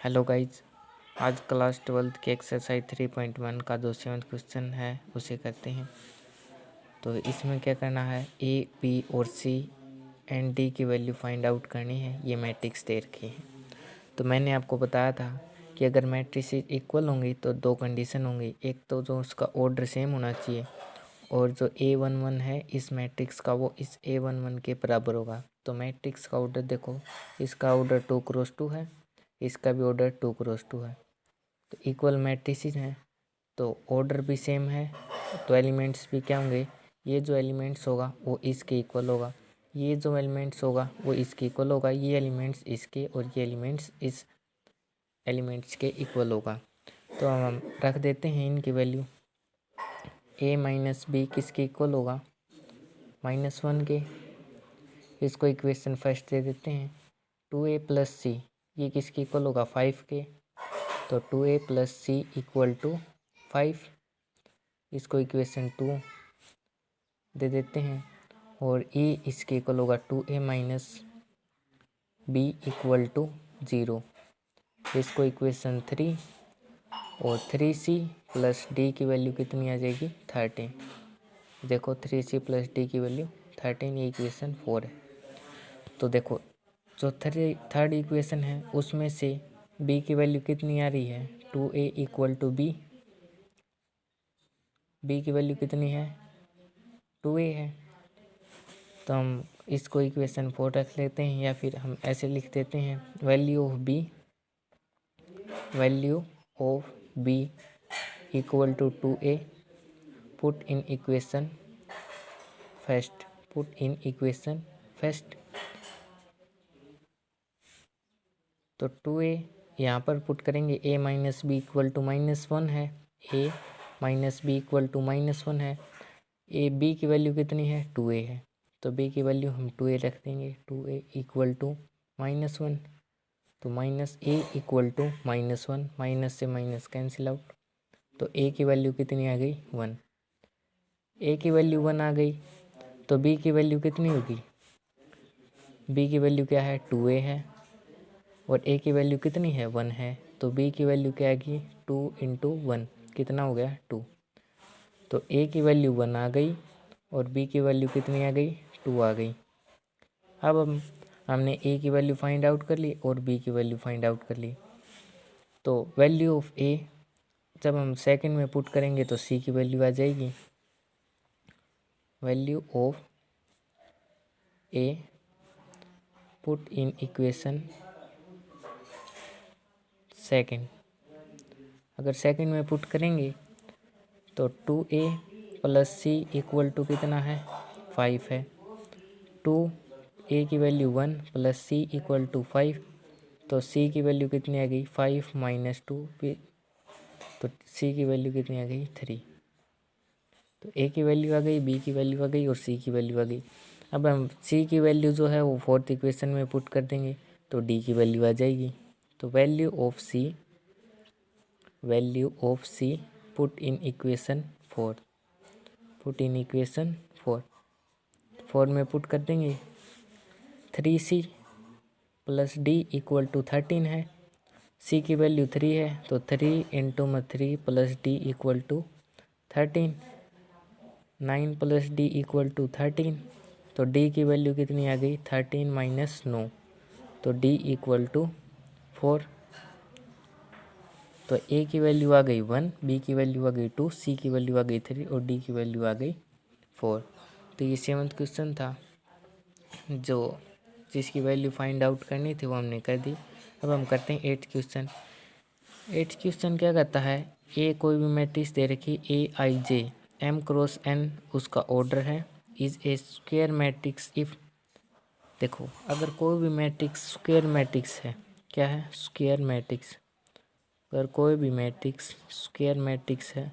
Hello guys, आज class 12th के exercise 3.1 का जो 7th क्वेश्चन है उसे करते हैं। तो इसमें क्या करना है, ए, बी और सी एंड डी की वैल्यू फाइंड आउट करनी है। ये मैट्रिक्स दे रखी है। तो मैंने आपको बताया था कि अगर मैट्रिक्स इक्वल होंगी तो दो कंडीशन होंगी। एक तो जो उसका ऑर्डर सेम होना चाहिए और जो A11 है इस मैट्रिक्स का वो इस A11 के बराबर होगा। तो मैट्रिक्स का ऑर्डर देखो, इसका ऑर्डर 2x2 है, इसका भी ऑर्डर 2x2 है। तो इक्वल मैट्रिसेस हैं तो ऑर्डर भी सेम है, तो एलिमेंट्स भी क्या होंगे, ये जो एलिमेंट्स होगा वो इसके इक्वल होगा, ये जो एलिमेंट्स होगा वो इसके इक्वल होगा, ये एलिमेंट्स इसके और ये एलिमेंट्स इस एलिमेंट्स के इक्वल होगा। तो हम रख देते हैं इनकी वैल्यू। a माइनस बी किसके इक्वल होगा, -1 के। इसको इक्वेशन फर्स्ट दे देते हैं। 2a प्लस सी ये किसके इक्वल होगा, 5 के। तो 2a plus C equal to 5, इसको इक्वेशन 2 दे देते हैं। और e इसके इक्वल होगा 2a minus B equal to 0, इसको इक्वेशन 3। और 3c प्लस डी की वैल्यू कितनी आ जाएगी, 13। देखो 3c प्लस डी की वैल्यू 13, ये इक्वेशन 4 है। तो देखो जो थर्ड इक्वेशन है उसमें से b की वैल्यू कितनी आ रही है, 2a equal to B. b की वैल्यू कितनी है, 2a है। तो हम इसको इक्वेशन 4 रख लेते हैं, या फिर हम ऐसे लिख देते हैं, value of b equal to 2a, put in equation first. तो 2a यहाँ पर पुट करेंगे, a minus B equal to -1 है, a minus B equal to -1 है। b की वैल्यू कितनी है, 2a है। तो b की वैल्यू हम 2a रख देंगे, 2a इक्वल टू -1। तो -a इक्वल टू -1, माइनस से माइनस कैंसिल आउट। तो a की वैल्यू कितनी आ गई, 1। a की वैल्यू 1 आ गई तो b की वैल्यू कितनी होगी, b की वैल्यू क्या है, 2a है। और a की वैल्यू कितनी है, 1 है। तो b की वैल्यू क्या आएगी, 2 इंटू 1 कितना हो गया, 2। तो a की वैल्यू 1 आ गई और b की वैल्यू कितनी आ गई, 2 आ गई। अब हमने a की वैल्यू फाइंड आउट कर ली और b की वैल्यू फाइंड आउट कर ली। तो वैल्यू ऑफ a जब हम सेकंड में पुट करेंगे तो c की वैल्यू आ जाएगी। Value of a put in equation second, अगर सेकंड में पुट करेंगे तो 2a plus C equal to कितना है, 5 है। 2a की value 1 plus C equal to 5, तो c की वैल्यू कितनी आ गई, 5 माइनस 2, तो c की वैल्यू कितनी आ गई, 3। तो a की वैल्यू आ गई, b की वैल्यू आ गई और c की वैल्यू आ गई। अब हम c की वैल्यू जो है वो फोर्थ इक्वेशन में पुट कर देंगे तो d की वैल्यू आ जाएगी। तो value of c put in equation 4, four में पुट कर देंगे। 3c plus D equal to 13 है, c की वैल्यू 3 है तो 3 into 3 plus D equal to 13, 9 plus D equal to 13। तो d की वैल्यू कितनी आ गई, 13 माइनस 9, तो d इक्वल टू 4। तो a की वैल्यू आ गई 1, b की वैल्यू आ गई 2, c की वैल्यू आ गई 3 और d की वैल्यू आ गई 4। तो ये 7th क्वेश्चन था, जो जिसकी वैल्यू फाइंड आउट करनी थी वो हमने कर दी। अब हम करते हैं 8th क्वेश्चन। 8th क्वेश्चन क्या कहता है, ए कोई भी मैट्रिक्स दे रखी Aij m क्रॉस n उसका ऑर्डर है, is a square matrix if. देखो अगर कोई भी मैट्रिक्स स्क्वायर मैट्रिक्स है, क्या है, स्क्वायर मैट्रिक्स। अगर कोई भी मैट्रिक्स स्क्वायर मैट्रिक्स है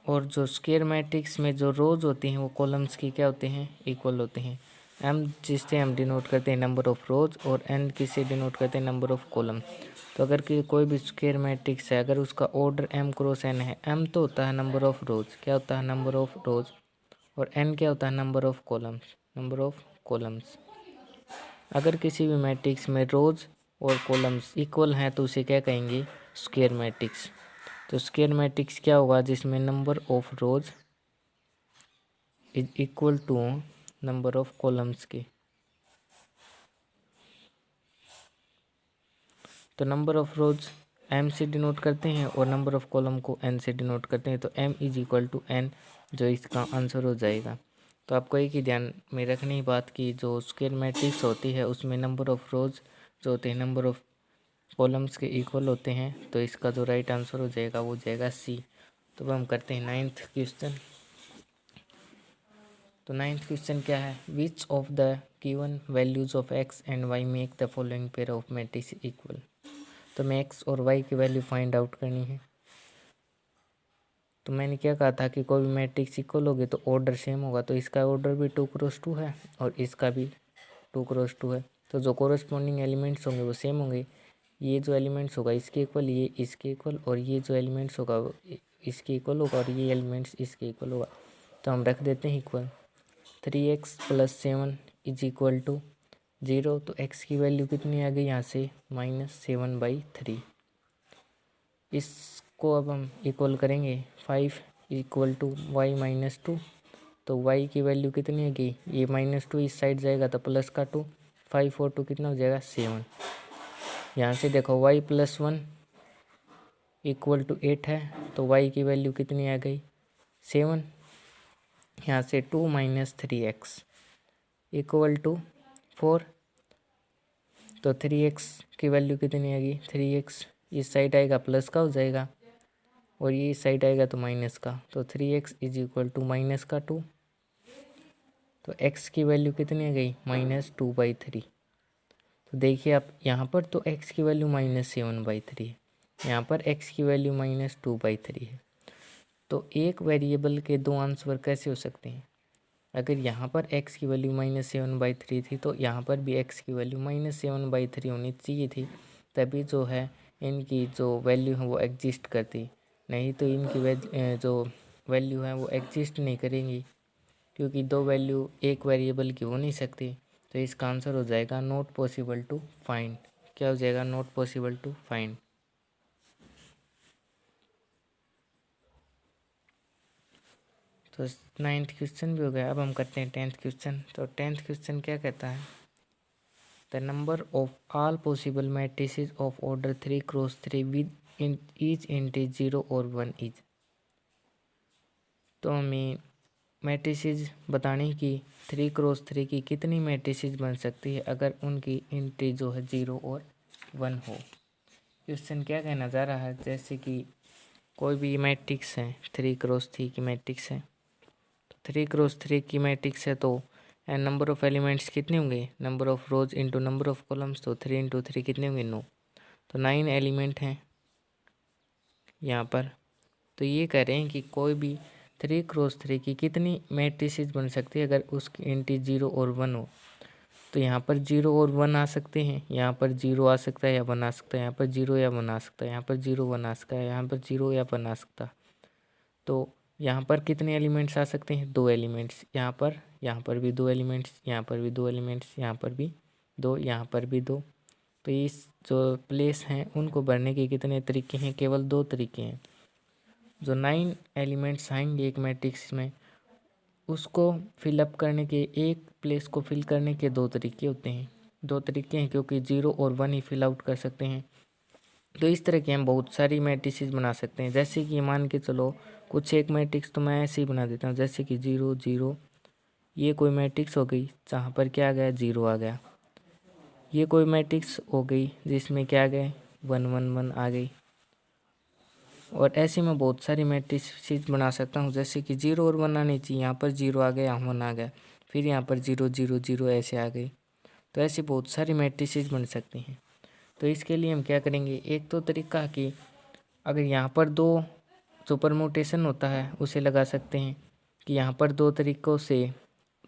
और जो स्क्वायर मैट्रिक्स में जो रोज होती हैं वो कॉलम्स की क्या होते हैं, इक्वल होते हैं। m जिससे हम डिनोट करते हैं नंबर ऑफ रोज और n किससे डिनोट करते हैं नंबर ऑफ कॉलम। तो अगर कोई भी स्क्वायर मैट्रिक्स है, अगर उसका ऑर्डर m क्रॉस n है, m तो होता है नंबर ऑफ रोज, क्या होता है, नंबर ऑफ रोज, और n क्या होता है, नंबर ऑफ कॉलम्स। अगर किसी भी मैट्रिक्स में रोज और कॉलम्स इक्वल हैं तो उसे क्या कहेंगे, स्क्वायर मैट्रिक्स। तो स्क्वायर मैट्रिक्स क्या होगा, जिसमें number of rows is equal to number of columns के। तो नंबर ऑफ रोज m से डिनोट करते हैं और नंबर ऑफ कॉलम को n से डिनोट करते हैं। तो m is equal to n, जो इसका आंसर हो जाएगा। तो आपको एक ही ध्यान में रखनी बात की जो स्क्वायर मैट्रिक्स होती है उसमें नंबर ऑफ रोज जो होते हैं नंबर ऑफ कॉलम्स के इक्वल होते हैं। तो इसका जो राइट आंसर हो जाएगा वो जाएगा सी। तो अब हम करते हैं 9th क्वेश्चन। तो 9th क्वेश्चन क्या है, which of the given values of x and y make the following pair of matrix equal. तो हमें x और y की वैल्यू फाइंड आउट करनी है। तो मैंने क्या कहा था कि कोई भी मैट्रिक्स इक्वल होगी तो ऑर्डर सेम होगा। तो इसका ऑर्डर भी 2x2 है और इसका भी 2x2 है। तो जो कोरस्पॉन्डिंग एलिमेंट्स होंगे वो सेम होंगे। ये जो एलिमेंट्स होगा इसके इक्वल, ये इसके इक्वल, और ये जो एलिमेंट्स होगा वो इसके इक्वल होगा, और ये एलिमेंट्स इसके इक्वल होगा। तो हम रख देते हैं equal. 3x + 7 is equal to 0। तो x की वैल्यू कितनी आ गई यहाँ से, -7/3। इसको अब हम इक्वल करेंगे 5 इक्वल टू y - 2। तो y की वैल्यू कितनी आ गई, ये -2 इस साइड जाएगा तो प्लस का 2, 5 और 2 कितना हो जाएगा 7। यहाँ से देखो y + 1 इक्वल टू 8 है। तो y की वैल्यू कितनी आ गई 7। यहाँ से 2 - 3x इक्वल टू 4। तो 3x की वैल्यू कितनी आएगी, 3x इस साइड आएगा प्लस का हो जाएगा और ये इस साइड आएगा तो माइनस का। तो 3x इज इक्वल टू -2। तो x की वैल्यू कितनी आ गई -2/3। तो देखिए आप यहाँ पर तो x की वैल्यू -7/3 है, यहाँ पर x की वैल्यू -2/3 है। तो एक वेरिएबल के दो आंसर कैसे हो सकते हैं। अगर यहाँ पर x की वैल्यू -7/3 थी तो यहाँ पर भी x की वैल्यू -7/3 होनी चाहिए थी, तभी जो है इनकी जो वैल्यू है वो एग्जिस्ट करती। नहीं तो इनकी जो वैल्यू है वो एग्जिस्ट नहीं करेंगी, क्योंकि दो वैल्यू एक वेरिएबल की हो नहीं सकती। तो इसका आंसर हो जाएगा नॉट पॉसिबल टू फाइंड। क्या हो जाएगा, नॉट पॉसिबल टू फाइंड। तो 9th क्वेश्चन भी हो गया। अब हम करते हैं 10th क्वेश्चन। तो 10th क्वेश्चन क्या कहता है, the number of all possible matrices of order 3x3 with each entries 0 और 1 इज। तो हमें मैट्रिसेस बताने की 3x3 की कितनी मैट्रिसेस बन सकती है अगर उनकी इंटीज जो है 0 और 1 हो। क्वेश्चन क्या कहना चाह रहा है, जैसे कि कोई भी मैट्रिक्स है 3x3 की मैट्रिक्स है। 3x3 की मैट्रिक्स है तो नंबर ऑफ एलिमेंट्स कितने होंगे, number of rose into number of columns. तो 3 × 3 कितने होंगे 9। तो 9 एलिमेंट हैं यहाँ पर। तो ये कह रहे हैं कि कोई भी 3x3 की कितनी मैट्रिसेस बन सकती है अगर उसकी इंटी 0 और 1 हो। तो यहाँ पर 0 और 1 आ सकते हैं, यहाँ पर 0 आ सकता है या 1 आ सकता है, यहाँ पर 0 या 1 आ सकता है, यहाँ पर 0 1 आ सकता है, यहाँ पर 0 या 1 आ सकता है। तो यहाँ पर कितने एलिमेंट्स आ सकते हैं, 2 एलिमेंट्स। यहाँ पर भी 2 एलिमेंट्स, यहाँ पर भी 2 एलिमेंट्स, यहाँ पर भी 2, यहाँ पर भी 2। तो इस जो प्लेस हैं उनको भरने के कितने तरीके हैं, केवल 2 तरीके हैं। जो 9 एलिमेंट्स आएंगे एक मैट्रिक्स में, उसको फिलअप करने के, एक प्लेस को फिल करने के 2 तरीके होते हैं। 2 तरीके हैं क्योंकि 0 और 1 ही फिल आउट कर सकते हैं। तो इस तरह की हम बहुत सारी मैट्रिसेस बना सकते हैं। जैसे कि मान के चलो कुछ एक मैट्रिक्स तो मैं ऐसे ही बना देता हूँ, जैसे कि 0 0। ये कोई मैट्रिक्स हो गई जहाँ पर क्या आ गया 0 आ गया। ये कोई मैट्रिक्स हो गई जिसमें क्या आ गए 1 1 1 आ गई। और ऐसे मैं बहुत सारी मैट्रिसेस बना सकता हूँ, जैसे कि 0 और 1 आनी चाहिए, यहाँ पर 0 आ गया, 1 आ गया, फिर यहाँ पर 0 0 0 ऐसे आ गई। तो ऐसे बहुत सारी मैट्रिसेस बन सकती हैं। तो इसके लिए हम क्या करेंगे, एक तो तरीका कि अगर यहाँ पर 2 जो परमुटेशन होता है उसे लगा सकते हैं कि यहाँ पर 2 तरीक़ों से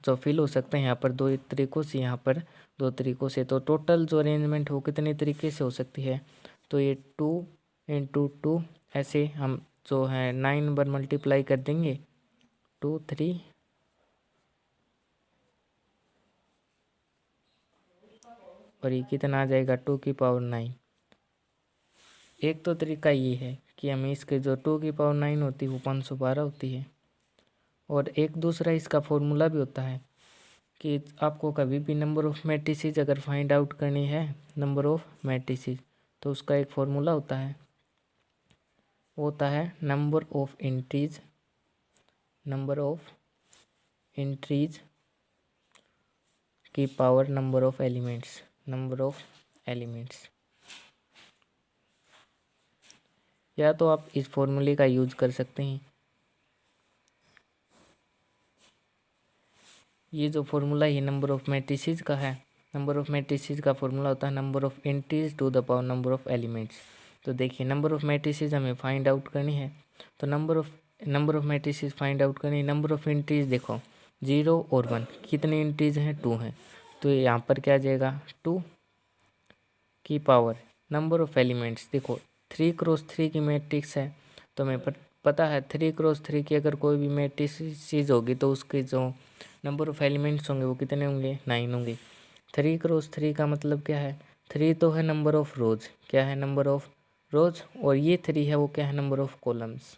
जो फिल हो सकते हैं, यहाँ पर 2 तरीक़ों से, यहाँ पर 2 तरीक़ों से। तो टोटल जो अरेंजमेंट हो कितने तरीके से हो सकती है। तो ये 2 × 2 ऐसे हम जो है 9 बार मल्टीप्लाई कर देंगे, 2 3 और ये कितना आ जाएगा 2⁹। एक तो तरीका ये है कि हमें इसके जो 2⁹ होती है वो 512 होती है। और एक दूसरा इसका फॉर्मूला भी होता है कि आपको कभी भी नंबर ऑफ़ मैट्रिसेस अगर फाइंड आउट करनी है, नंबर ऑफ़ मैट्रिसेस, तो उसका एक फॉर्मूला होता है, वो होता है नंबर ऑफ़ एंट्रीज की पावर नंबर ऑफ़ एलिमेंट्स। या तो आप इस फॉर्मूले का यूज कर सकते हैं। ये जो फॉर्मूला है नंबर ऑफ़ मैट्रिसेस का है। नंबर ऑफ़ मैट्रिसेस का फॉर्मूला होता है number of entries to the power number of elements. तो देखिए नंबर ऑफ़ मैट्रिसेस हमें फाइंड आउट करनी है, तो number of matrices find out करनी है। नंबर ऑफ़ एंट्रीज देखो 0 और 1 कितने एंट्रीज हैं, 2 हैं, तो यहाँ पर क्या आ जाएगा 2 की पावर नंबर ऑफ़ एलिमेंट्स। देखो 3×3 की मैट्रिक्स है, तो हमें पता है 3×3 की अगर कोई भी मैट्रिक्स होगी तो उसके जो नंबर ऑफ़ एलिमेंट्स होंगे वो कितने होंगे, 9 होंगे। 3×3 का मतलब क्या है, 3 तो है नंबर ऑफ़ रोज, क्या है नंबर ऑफ़ रोज, और ये 3 है वो क्या है नंबर ऑफ़ कॉलम्स।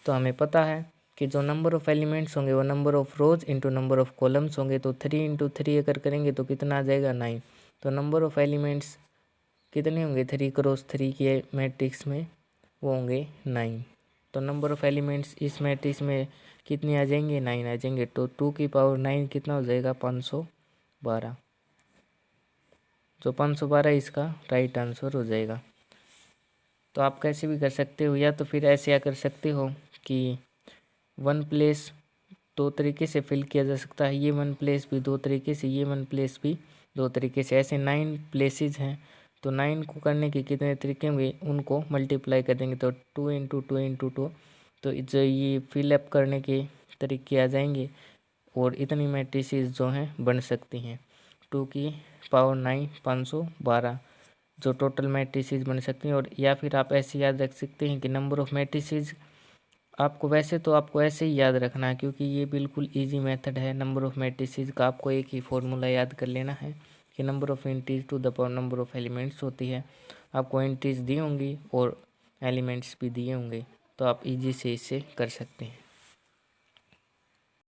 तो हमें पता है कि जो नंबर ऑफ़ एलिमेंट्स होंगे वो number of rows into number of columns होंगे, तो 3 × 3 अगर करेंगे तो कितना आ जाएगा 9। तो नंबर ऑफ़ एलिमेंट्स कितने होंगे 3×3 के मैट्रिक्स में, वो होंगे 9। तो नंबर ऑफ़ एलिमेंट्स इस मैट्रिक्स में कितने आ जाएंगे, 9 आ जाएंगे। तो 2⁹ कितना हो जाएगा 512। जो 512 इसका राइट आंसर हो जाएगा। तो आप कैसे भी कर सकते हो, या तो फिर ऐसे कर सकते हो कि 1 प्लेस 2 तरीके से फिल किया जा सकता है, ये 1 प्लेस भी 2 तरीके से, ये 1 प्लेस भी 2 तरीके से, ऐसे 9 प्लेसेस हैं। तो 9 को करने के कितने तरीके होंगे, उनको मल्टीप्लाई कर देंगे तो 2 × 2 × 2, तो जो ये फिलअप करने के तरीके आ जाएंगे और इतनी मैट्रिसेस जो हैं बन सकती हैं। 2⁹ 512 जो टोटल मैट्रिसेस बन सकती हैं। और या फिर आप ऐसे याद रख सकते हैं कि नंबर ऑफ़ मैट्रिसेस आपको ऐसे ही याद रखना है, क्योंकि ये बिल्कुल इजी मेथड है नंबर ऑफ़ मैट्रिसेस का। आपको एक ही फॉर्मूला याद कर लेना है कि number of entries to the power number of elements होती है। आपको एंट्रीज दी होंगी और एलिमेंट्स भी दिए होंगे, तो आप इजी से इसे कर सकते हैं।